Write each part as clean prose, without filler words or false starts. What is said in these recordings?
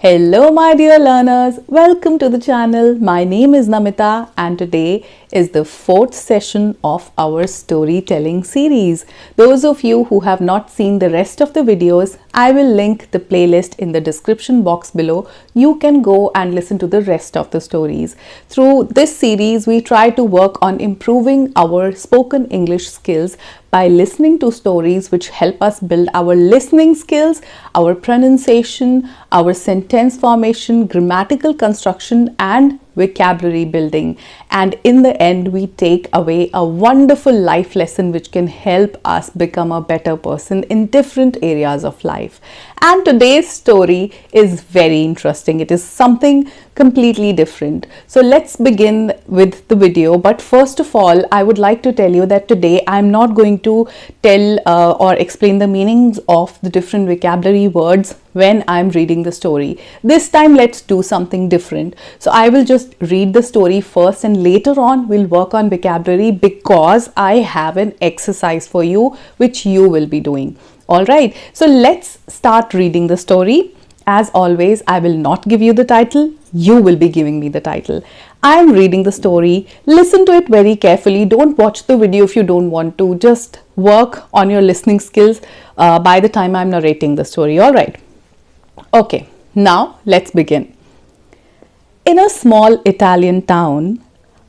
Hello my dear learners, welcome to the channel. My name is Namita and today is the fourth session of our storytelling series. Those of you who have not seen the rest of the videos, I will link the playlist in the description box below. You can go and listen to the rest of the stories. Through this series, we try to work on improving our spoken English skills by listening to stories which help us build our listening skills, our pronunciation, our sentence formation, grammatical construction and vocabulary building. And in the end, we take away a wonderful life lesson which can help us become a better person in different areas of life. And today's story is very interesting. It is something completely different. So let's begin with the video. But first of all, I would like to tell you that today I'm not going to tell or explain the meanings of the different vocabulary words when I'm reading the story. This time let's do something different. So I will just read the story first and later on we'll work on vocabulary because I have an exercise for you which you will be doing. Alright, so let's start reading the story. As always, I will not give you the title, you will be giving me the title. I am reading the story. Listen to it very carefully. Don't watch the video if you don't want to. Just work on your listening skills by the time I'm narrating the story. Alright. Okay, now let's begin. In a small Italian town,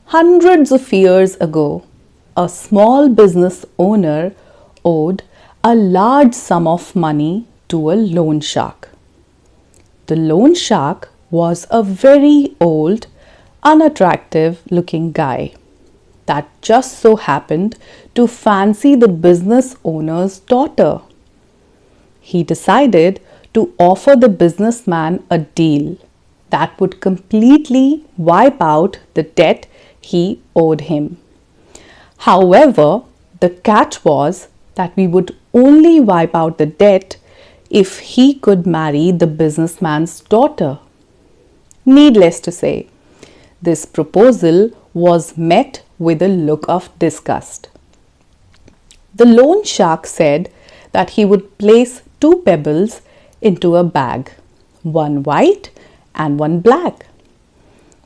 hundreds of years ago, a small business owner owed a large sum of money to a loan shark. The loan shark was a very old, unattractive looking guy that just so happened to fancy the business owner's daughter. He decided to offer the businessman a deal that would completely wipe out the debt he owed him. However, the catch was that we would only wipe out the debt if he could marry the businessman's daughter. Needless to say, this proposal was met with a look of disgust. The loan shark said that he would place two pebbles into a bag, one white and one black.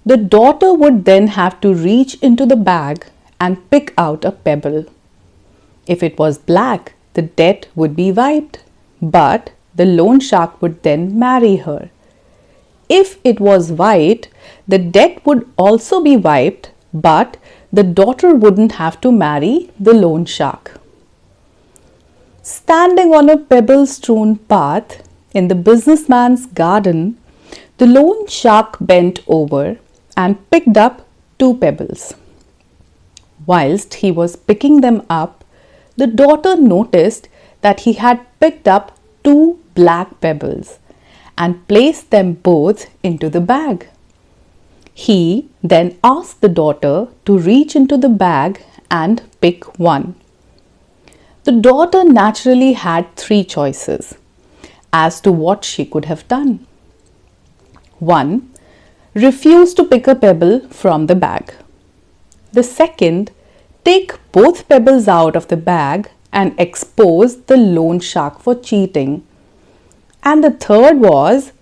The daughter would then have to reach into the bag and pick out a pebble. If it was black, the debt would be wiped, but the loan shark would then marry her. If it was white, the debt would also be wiped, but the daughter wouldn't have to marry the loan shark. Standing on a pebble-strewn path in the businessman's garden, the loan shark bent over and picked up two pebbles. Whilst he was picking them up, the daughter noticed that he had picked up two black pebbles and placed them both into the bag. He then asked the daughter to reach into the bag and pick one. The daughter naturally had three choices as to what she could have done. 1. Refuse to pick a pebble from the bag. The second, take both pebbles out of the bag and expose the loan shark for cheating. And the third was,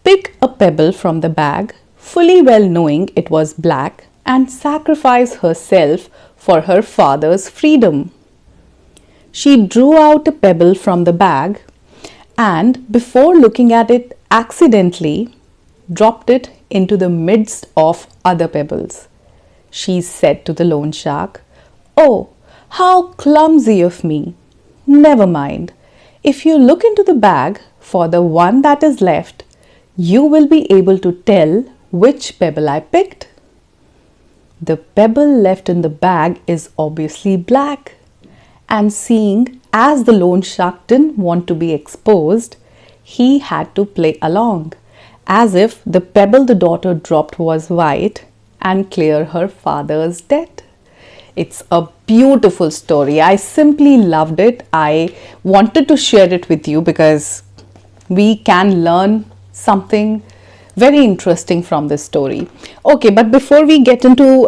pick a pebble from the bag, fully well knowing it was black, and sacrifice herself for her father's freedom. She drew out a pebble from the bag and, before looking at it, accidentally dropped it into the midst of other pebbles. She said to the loan shark, "Oh, how clumsy of me! Never mind. If you look into the bag for the one that is left, you will be able to tell which pebble I picked." The pebble left in the bag is obviously black, and seeing as the loan shark didn't want to be exposed, he had to play along, as if the pebble the daughter dropped was white and clear her father's debt. It's a beautiful story. I simply loved it. I wanted to share it with you because we can learn something very interesting from this story. Okay, but before we get into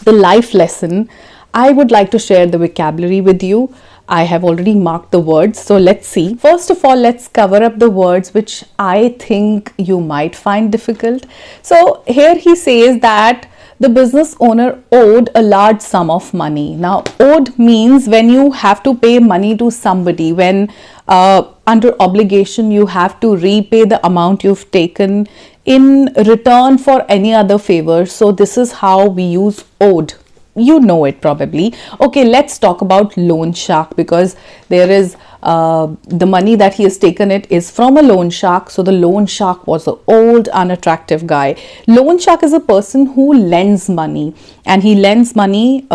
the life lesson, I would like to share the vocabulary with you. I have already marked the words, so let's see. First of all, let's cover up the words which I think you might find difficult. So here he says that the business owner owed a large sum of money. Now, owed means when you have to pay money to somebody, when under obligation you have to repay the amount you've taken in return for any other favor. So this is how we use owed. You know it probably. Okay, let's talk about loan shark, because there is the money that he has taken, it is from a loan shark. So the loan shark was an old, unattractive guy. Loan shark is a person who lends money, and he lends money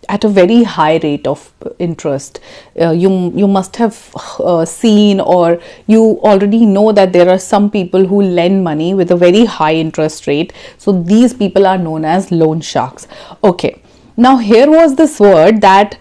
at a very high rate of interest. You must have seen, or you already know that there are some people who lend money with a very high interest rate. So these people are known as loan sharks. Okay. Now here was this word that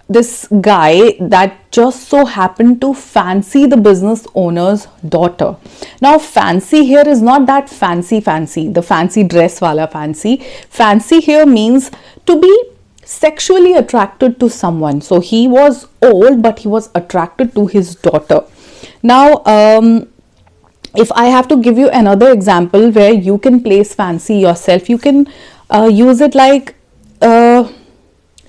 this guy that just so happened to fancy the business owner's daughter. Now fancy here is not that fancy, the fancy dress wala fancy. Fancy here means to be sexually attracted to someone. So he was old, but he was attracted to his daughter. Now if I have to give you another example where you can place fancy yourself, you can use it like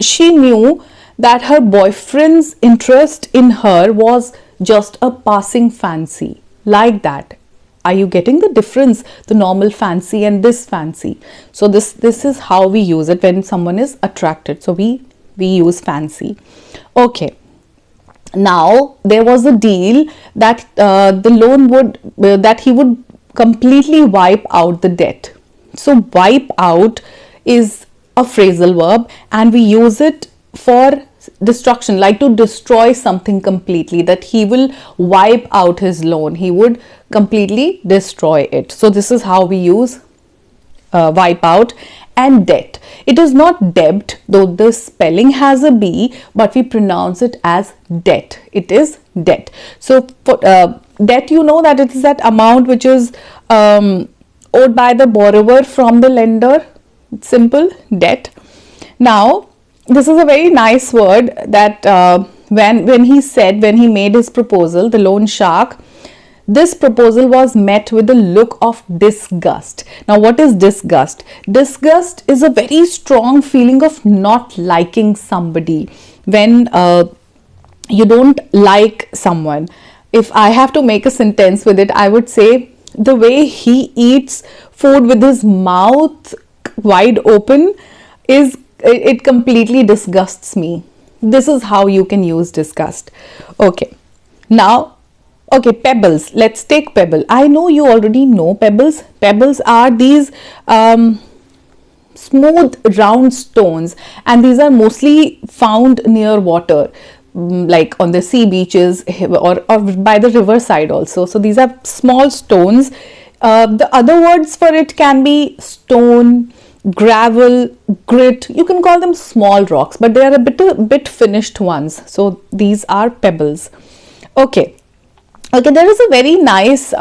she knew that her boyfriend's interest in her was just a passing fancy, like that. Are you getting the difference? The normal fancy and this fancy. So this is how we use it when someone is attracted. So we use fancy. Okay. Now there was a deal that the loan would that he would completely wipe out the debt. So wipe out is a phrasal verb, and we use it for destruction, like to destroy something completely, that he will wipe out his loan, he would completely destroy it. So this is how we use wipe out. And debt, it is not debt, though the spelling has a B, but we pronounce it as debt. It is debt. So for debt, you know that it is that amount which is owed by the borrower from the lender. Simple, debt. Now this is a very nice word that when he made his proposal, the loan shark, this proposal was met with a look of disgust. Now what is disgust? Disgust is a very strong feeling of not liking somebody. When you don't like someone, if I have to make a sentence with it, I would say the way he eats food with his mouth wide open it completely disgusts me. This is how you can use disgust. Okay. Now, okay, pebbles. Let's take pebble. I know you already know pebbles. Pebbles are these smooth round stones, and these are mostly found near water, like on the sea beaches or by the river side also. So these are small stones. The other words for it can be stone, gravel, grit. You can call them small rocks, but they are a bit finished ones. So these are pebbles. Okay. Okay, there is a very nice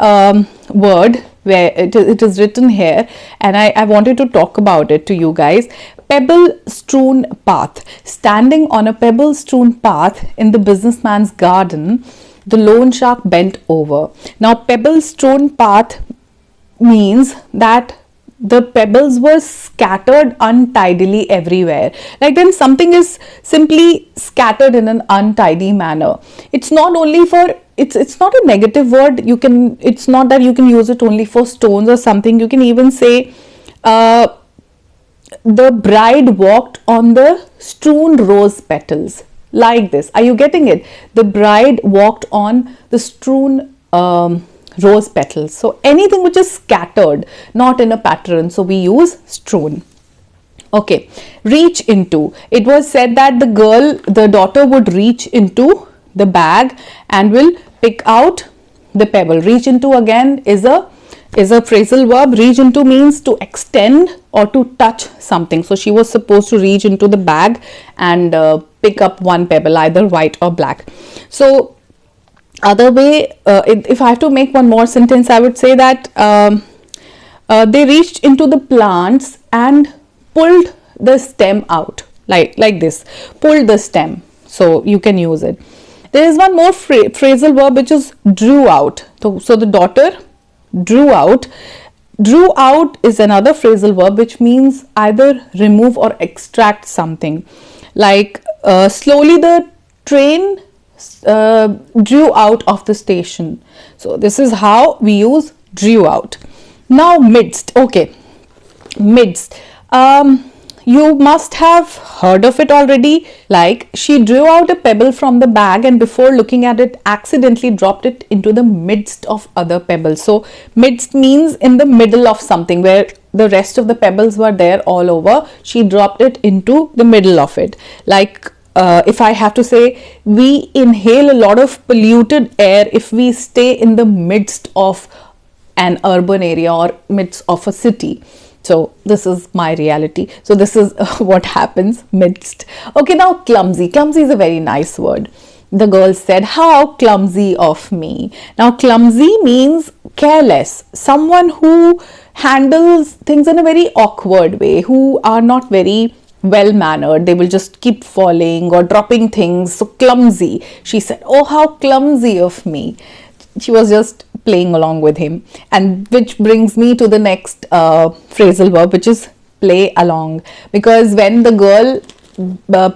word where it is written here, and I wanted to talk about it to you guys. Pebble strewn path. Standing on a pebble strewn path in the businessman's garden, the loan shark bent over. Now pebble strewn path means that the pebbles were scattered untidily everywhere. Like when something is simply scattered in an untidy manner, it's not only for it's not a negative word. It's not that you can use it only for stones or something. You can even say the bride walked on the strewn rose petals, like this. Are you getting it? The bride walked on the strewn rose petals. So anything which is scattered, not in a pattern, so we use strewn. Okay, reach into. It was said that the daughter would reach into the bag and will pick out the pebble. Reach into again is a phrasal verb. Reach into means to extend or to touch something. So she was supposed to reach into the bag and pick up one pebble, either white or black. So other way, if I have to make one more sentence, I would say that they reached into the plants and pulled the stem out, like this, pulled the stem. so you can use it. There is one more phrasal verb which is drew out. So the daughter drew out. Drew out is another phrasal verb which means either remove or extract something. Like slowly the train drew out of the station. So this is how we use drew out. Now midst. Okay, midst. You must have heard of it already. Like, she drew out a pebble from the bag and before looking at it accidentally dropped it into the midst of other pebbles. So midst means in the middle of something where the rest of the pebbles were there all over. She dropped it into the middle of it. Like, if I have to say, we inhale a lot of polluted air if we stay in the midst of an urban area or midst of a city. So this is my reality. So this is what happens midst. Okay, now clumsy. Clumsy is a very nice word. The girl said, how clumsy of me. Now clumsy means careless. Someone who handles things in a very awkward way, who are not very well mannered. They will just keep falling or dropping things. So clumsy. She said, oh, how clumsy of me. She was just playing along with him, and which brings me to the next phrasal verb, which is play along. Because when the girl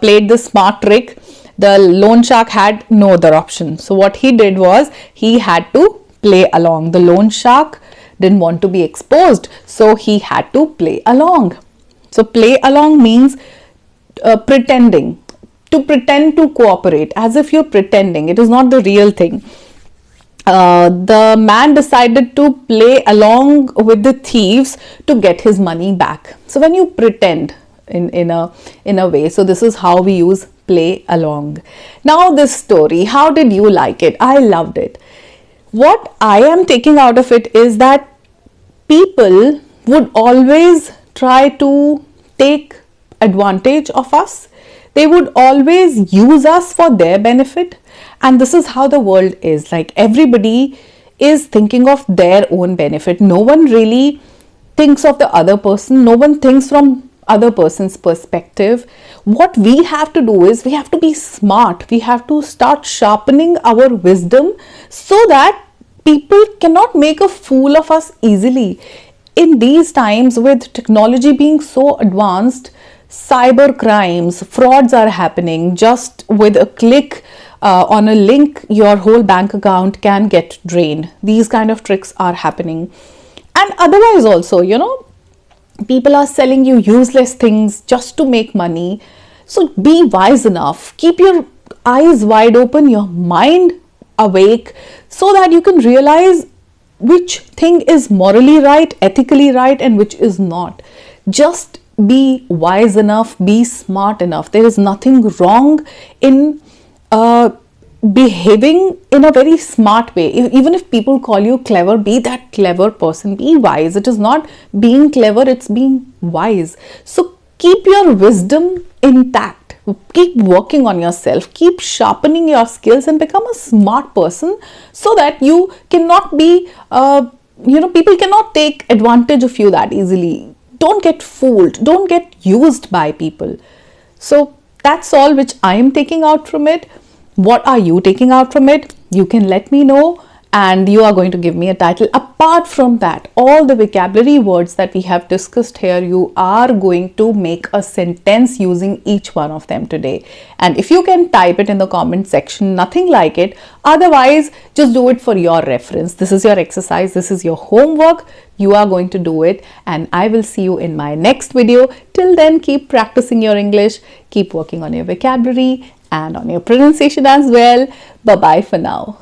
played the smart trick, the loan shark had no other option. So what he did was he had to play along. The loan shark didn't want to be exposed, so he had to play along. So play along means pretending, to pretend to cooperate, as if you're pretending. It is not the real thing. The man decided to play along with the thieves to get his money back. So when you pretend in a way, so this is how we use play along. Now this story, how did you like it? I loved it. What I am taking out of it is that people would always try to take advantage of us. They would always use us for their benefit. And this is how the world is. Like, everybody is thinking of their own benefit. No one really thinks of the other person. No one thinks from other person's perspective. What we have to do is we have to be smart. We have to start sharpening our wisdom so that people cannot make a fool of us easily. In these times, with technology being so advanced, cyber crimes, frauds are happening. Just with a click on a link, your whole bank account can get drained. These kind of tricks are happening. And otherwise also, people are selling you useless things just to make money. So be wise enough. Keep your eyes wide open, your mind awake, so that you can realize which thing is morally right, ethically right, and which is not. Just be wise enough, be smart enough. There is nothing wrong in behaving in a very smart way. Even if people call you clever, be that clever person. Be wise. It is not being clever, it's being wise. So keep your wisdom intact. Keep working on yourself. Keep sharpening your skills and become a smart person, so that you cannot be, people cannot take advantage of you that easily. Don't get fooled. Don't get used by people. So that's all which I am taking out from it. What are you taking out from it? You can let me know, and you are going to give me a title. Apart from that, all the vocabulary words that we have discussed here, you are going to make a sentence using each one of them today. And if you can type it in the comment section, nothing like it. Otherwise, just do it for your reference. This is your exercise. This is your homework. You are going to do it, and I will see you in my next video. Till then, keep practicing your English. Keep working on your vocabulary and on your pronunciation as well. Bye-bye for now.